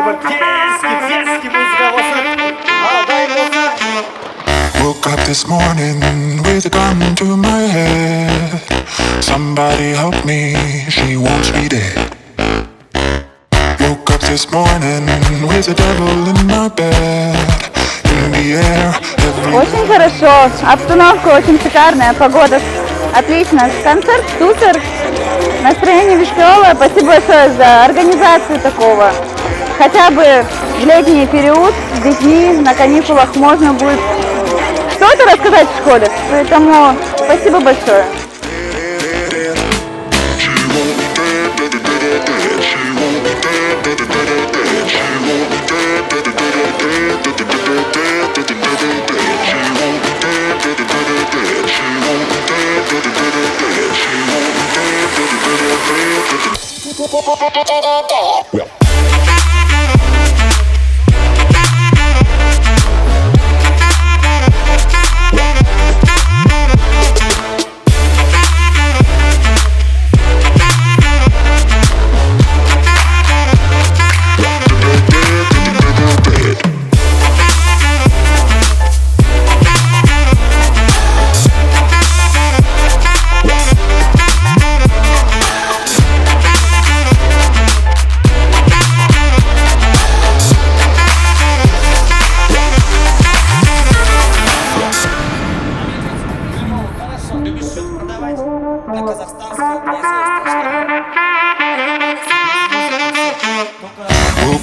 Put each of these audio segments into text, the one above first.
Woke up this morning with a gun to my head. Somebody help me, she wants me dead. Woke up this morning with the devil in my bed. In the air, Очень хорошо, обстановка очень шикарная, погода отлично, концерт супер, настроение веселое. Спасибо большое за организацию такого. Хотя бы в летний период с детьми на каникулах можно будет что-то рассказать в школе. Поэтому спасибо большое.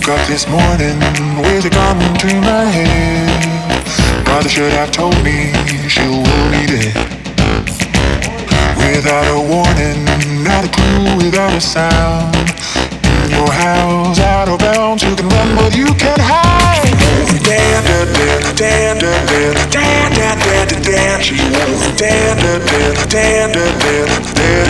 woke up this morning with a gun to my head. Mother should have told me she will be dead. Without a warning, not a clue, without a sound. In your house, out of bounds, you can run but you can't hide. Dan, dan, dan, dan, dan, dan, dan, dan, dan, dan. She won't dan, dan, dan, dan, dan, dan, dan,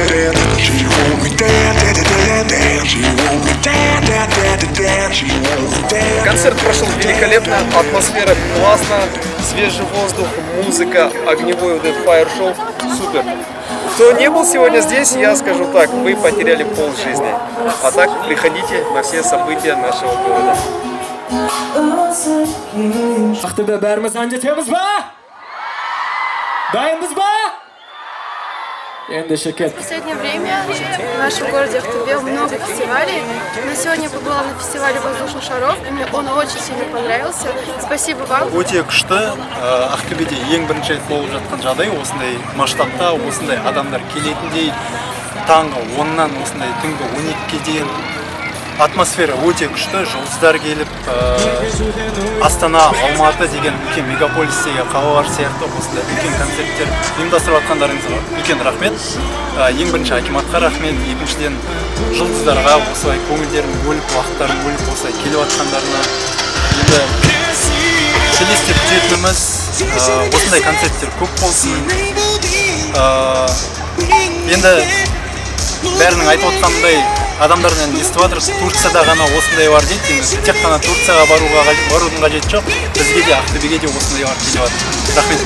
dan. She won't be dan, dan, dan, dan. She won't be dan, dan, dan, dan. She won't dan. Концерт прошел великолепно, атмосфера классная, свежий воздух, музыка, огневой вот этот фаер-шоу, супер. Кто не был сегодня здесь, я скажу так, вы потеряли полжизни. А так приходите на все события нашего города. Ақтөбе бәріміз ән жетеміз ба? Дайынбыз ба? Енді шекет. В последнее время в нашем городе Ақтөбе много фестивалей. Но сегодня я побыла на фестивале воздушных шаров, и мне он очень сильно понравился. Спасибо вам. Өте күшті, Ақтөбеде ең бірінші рет болып жатқан жағдай, осындай масштабта, осындай адамдар келетіндей, таңғы 10-нан осындай түнгі 12-ге дейін атмосфера өте күшті, жұлдыздар келіп, Астана, Алматы деген үлкен мегаполистегі қалалар сияқты осындай үлкен концерттер ұйымдастырып жатқандарыңызға үлкен рахмет. Ең бірінші акиматқа рахмет, екіншіден жұлдыздарға осылай көңілдерін бөліп, уақыттарын бөліп осылай келіп жатқандарына. Енді келесі күтетініміз осындай концерттер көп болсын. Енді бәрінің айтып отқандай адамдардан естіп жатырмыз, Турцияда ғана осындай бар дейді. Тек қана Турцияға барудың қажеті жоқ. Бізге де Ақтөбеге де осындай бар келіп жатыр. Рахмет.